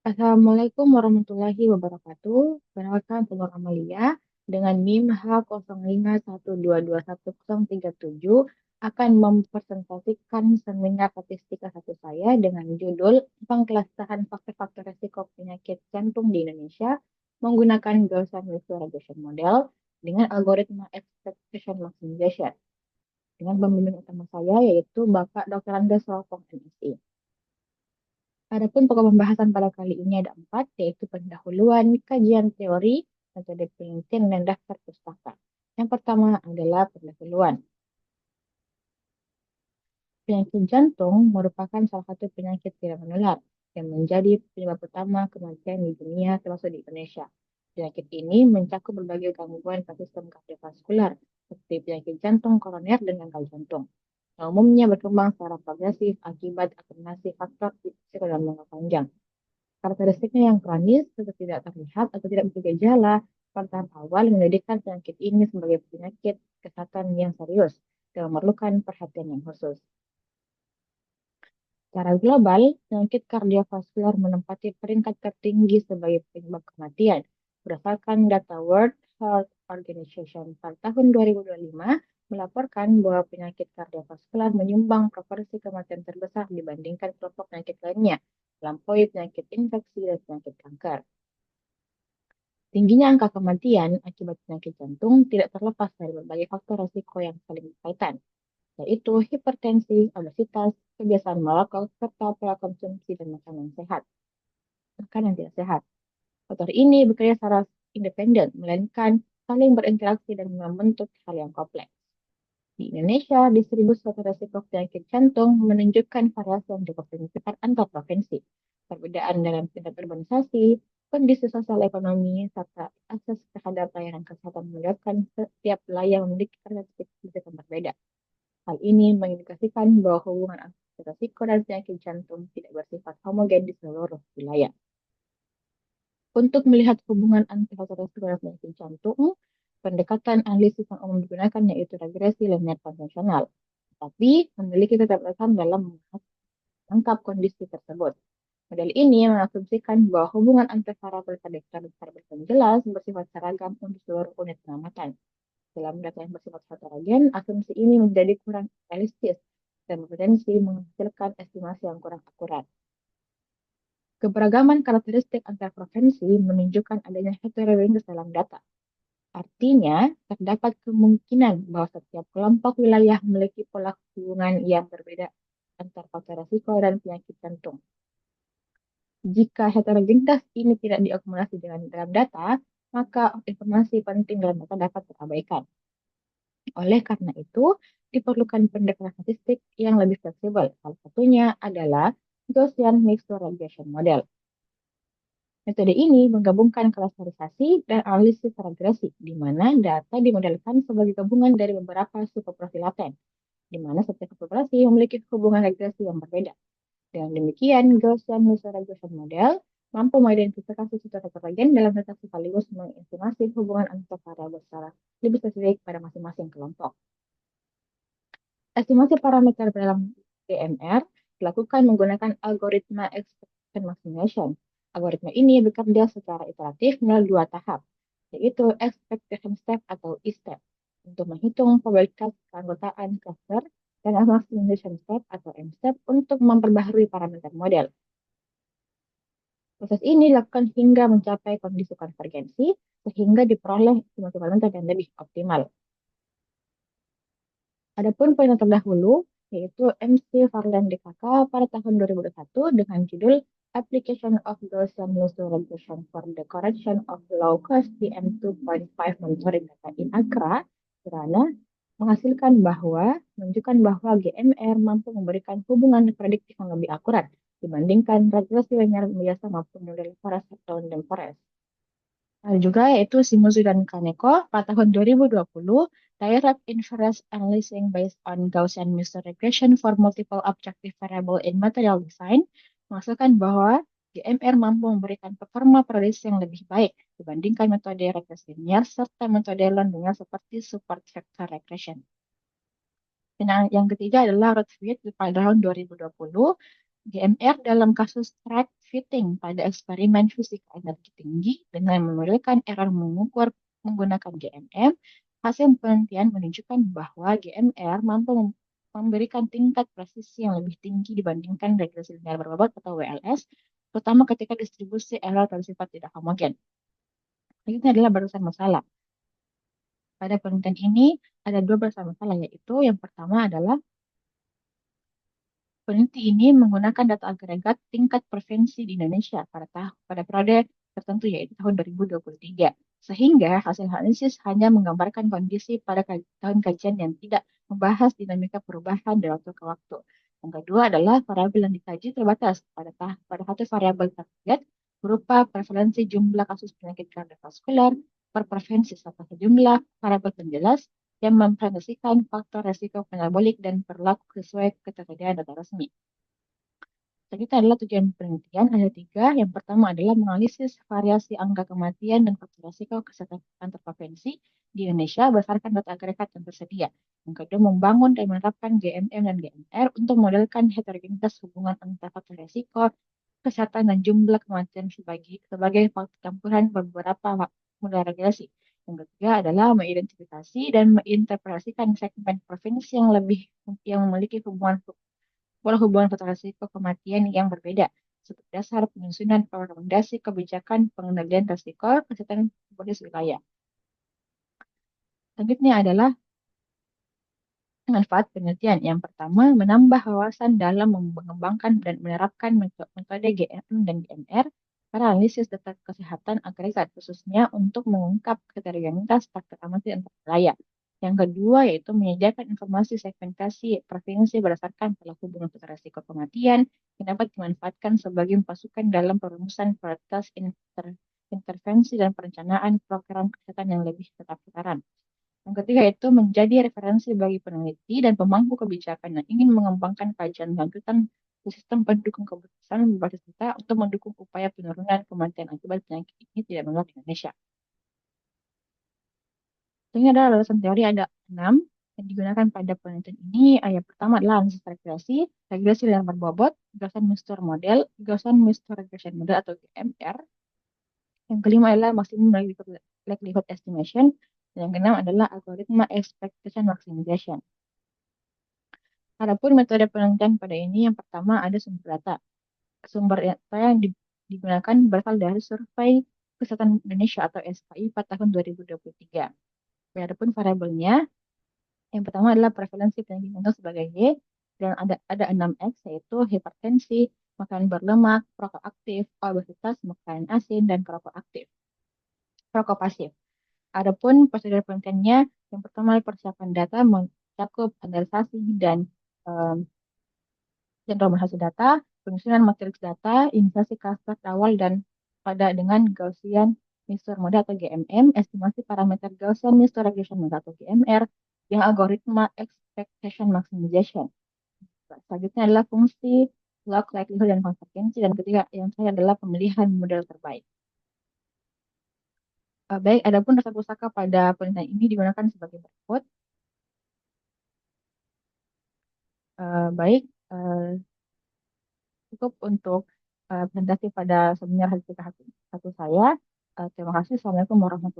Assalamualaikum warahmatullahi wabarakatuh. Perkenalkan Telur Amalia dengan NIM H0512211037 akan mempresentasikan seminar statistika satu saya dengan judul Pengkelasan Faktor-Faktor Risiko Penyakit Jantung di Indonesia menggunakan Gaussian Visual Regression Model dengan algoritma Expectation Maximization. Dengan pembimbing utama saya yaitu Bapak Dr. Andes Solopong, MSI. Adapun pokok pembahasan pada kali ini ada empat, yaitu pendahuluan, kajian teori, metode penelitian, dan daftar pustaka. Yang pertama adalah pendahuluan. Penyakit jantung merupakan salah satu penyakit tidak menular yang menjadi penyebab utama kematian di dunia termasuk di Indonesia. Penyakit ini mencakup berbagai gangguan pada sistem kardiovaskular seperti penyakit jantung koroner dan gagal jantung. Yang umumnya berkembang secara progresif akibat akumulasi faktor risiko dalam jangka panjang. Karakteristiknya yang kronis, tetap tidak terlihat atau tidak memiliki gejala pada tahap awal menjadikan penyakit ini sebagai penyakit kesehatan yang serius dan memerlukan perhatian yang khusus. Secara global, penyakit kardiovaskular menempati peringkat tertinggi sebagai penyebab kematian. Berdasarkan data World Health Organization pada tahun 2025, melaporkan bahwa penyakit kardiovaskular menyumbang proporsi kematian terbesar dibandingkan kelompok penyakit lainnya, melampaui penyakit infeksi dan penyakit kanker. Tingginya angka kematian akibat penyakit jantung tidak terlepas dari berbagai faktor risiko yang saling berkaitan, yaitu hipertensi, obesitas, kebiasaan merokok, serta pola konsumsi dan makanan tidak sehat. Faktor ini bekerja secara independen, melainkan saling berinteraksi dan membentuk hal yang kompleks. Di Indonesia, distribusi faktor risiko penyakit jantung menunjukkan variasi yang cukup signifikan antar provinsi. Perbedaan dalam tingkat urbanisasi, kondisi sosial ekonomi, serta akses terhadap layanan kesehatan menyebabkan setiap wilayah memiliki karakteristik yang berbeda. Hal ini mengindikasikan bahwa hubungan antara risiko dan penyakit jantung tidak bersifat homogen di seluruh wilayah. Untuk melihat hubungan antara risiko dan penyakit jantung, pendekatan analisis yang umum digunakan yaitu regresi linear konvensional, tapi memiliki keterbatasan dalam menangkap kondisi tersebut. Model ini mengasumsikan bahwa hubungan antara variabel prediktor dan variabel penjelas bersifat seragam untuk seluruh unit pengamatan. Dalam data yang bersifat heterogen, asumsi ini menjadi kurang realistis dan berpotensi menghasilkan estimasi yang kurang akurat. Keberagaman karakteristik antar provinsi menunjukkan adanya heterogenitas dalam data. Artinya, terdapat kemungkinan bahwa setiap kelompok wilayah memiliki pola hubungan yang berbeda antar faktor risiko dan penyakit jantung. Jika heterogenitas ini tidak diakumulasi dalam data, maka informasi penting dalam data dapat terabaikan. Oleh karena itu, diperlukan pendekatan statistik yang lebih fleksibel. Salah satunya adalah Gaussian Mixed Regression Model. Metode ini menggabungkan klasterisasi dan analisis regresi, di mana data dimodelkan sebagai gabungan dari beberapa subpopulasi laten, di mana setiap populasi memiliki hubungan regresi yang berbeda. Dengan demikian, Gaussian Mixed Regression Model mampu mengidentifikasi situasi heterogen dalam data sekaligus mengestimasi hubungan antar variabel secara lebih spesifik pada masing-masing kelompok. Estimasi parameter dalam GMR dilakukan menggunakan algoritma Expectation Maximization. Algoritma ini bekerja secara iteratif melalui dua tahap, yaitu Expectation Step atau E-Step, untuk menghitung probabilitas keanggotaan cluster, dan Maximization Step atau M-Step untuk memperbaharui parameter model. Proses ini dilakukan hingga mencapai kondisi konvergensi, sehingga diperoleh estimasi parameter yang lebih optimal. Adapun poin terdahulu, yaitu MC Farland DKK pada tahun 2021 dengan judul Application of Gaussian Local Regression for the Correction of Low-Cost PM2.5 Monitoring Data in ACRA, karena menghasilkan menunjukkan bahwa GMR mampu memberikan hubungan prediktif yang lebih akurat dibandingkan regresi linear biasa maupun model Forest atau random forest. Ada juga yaitu Shimizu dan Kaneko pada tahun 2020, Direct Inference Analysis based on Gaussian Mixed Regression for Multiple Objective Variable in Material Design menghasilkan bahwa GMR mampu memberikan performa prediksi yang lebih baik dibandingkan metode regresi linear serta metode non-linear seperti support vector regression. Dan yang ketiga adalah Rothfield pada tahun 2020, GMR dalam kasus track fitting pada eksperimen fisika energi tinggi dengan memodelkan error mengukur menggunakan GMM, hasil penelitian menunjukkan bahwa GMR mampu memberikan tingkat presisi yang lebih tinggi dibandingkan regresi linear berbobot atau WLS, terutama ketika distribusi error bersifat tidak homogen. Ini adalah barusan masalah. Pada penelitian ini ada dua barusan masalah, yaitu yang pertama adalah peneliti ini menggunakan data agregat tingkat provinsi di Indonesia pada periode tertentu, yaitu tahun 2023. Sehingga hasil analisis hanya menggambarkan kondisi pada tahun kajian yang tidak membahas dinamika perubahan dari waktu ke waktu. Yang kedua adalah variabel yang dikaji terbatas pada satu variabel target berupa prevalensi jumlah kasus penyakit kardiovaskular per provinsi serta sejumlah variabel penjelas yang mempresentasikan faktor resiko metabolik dan berlaku sesuai ketersediaan data resmi. Selanjutnya adalah tujuan penelitian ada tiga. Yang pertama adalah menganalisis variasi angka kematian dan faktor resiko kesehatan antar provinsi di Indonesia berdasarkan data agregat yang tersedia. Yang kedua, membangun dan menerapkan GMM dan GMR untuk memodelkan heterogenitas hubungan antara faktor resiko, kesehatan, dan jumlah kematian sebagai faktor campuran beberapa modal regulasi. Yang ketiga adalah mengidentifikasi dan menginterpretasikan segmen provinsi yang memiliki pola hubungan faktor resiko kematian yang berbeda sebagai dasar penyusunan rekomendasi kebijakan pengendalian resiko kesehatan berbasis wilayah. Selanjutnya adalah manfaat penelitian. Yang pertama, menambah wawasan dalam mengembangkan dan menerapkan metode GMM dan GMR para analisis data kesehatan agregat, khususnya untuk mengungkap heterogenitas faktor amati antar wilayah. Yang kedua, yaitu menyediakan informasi segmentasi provinsi berdasarkan pola hubungan faktor risiko kematian yang dapat dimanfaatkan sebagai masukan dalam perumusan prioritas intervensi dan perencanaan program kesehatan yang lebih tepat sasaran. Yang ketiga itu menjadi referensi bagi peneliti dan pemangku kebijakan yang ingin mengembangkan kajian lanjutan di sistem pendukung keputusan berbasis data untuk mendukung upaya penurunan kematian akibat penyakit ini tidak menular di Indonesia. Ini adalah alasan teori ada 6 yang digunakan pada penelitian ini. Yang pertama adalah analisis regresi linear berbobot, Gaussian mixture model, Gaussian mixture regression model atau GMR. Yang kelima adalah maximum likelihood estimation. Dan yang keenam adalah algoritma expectation maximization. Adapun metode penelitian pada ini, yang pertama ada sumber data. Sumber data yang digunakan berasal dari Survei Kesehatan Indonesia atau SKI pada tahun 2023. Adapun variabelnya, yang pertama adalah prevalensi penyakit jantung sebagai Y, dan ada 6X, yaitu hipertensi, makanan berlemak, perokok aktif, obesitas, makanan asin, dan perokok perokok pasif. Adapun prosedur penelitiannya, yang pertama persiapan data mencakup standarisasi dan normalisasi data, penyusunan matriks data, inisiasi cluster awal dan pada dengan Gaussian mixture model atau GMM, estimasi parameter Gaussian mixture regression model atau GMR, yang algoritma expectation maximization. Selanjutnya adalah fungsi log likelihood dan konvergensi, dan ketiga yang saya adalah pemilihan model terbaik. Baik, adapun dasar pusaka pada penelitian ini digunakan sebagai berikut. Baik, cukup untuk presentasi pada seminar hari satu saya. Terima kasih. Assalamualaikum warahmatullahi wabarakatuh.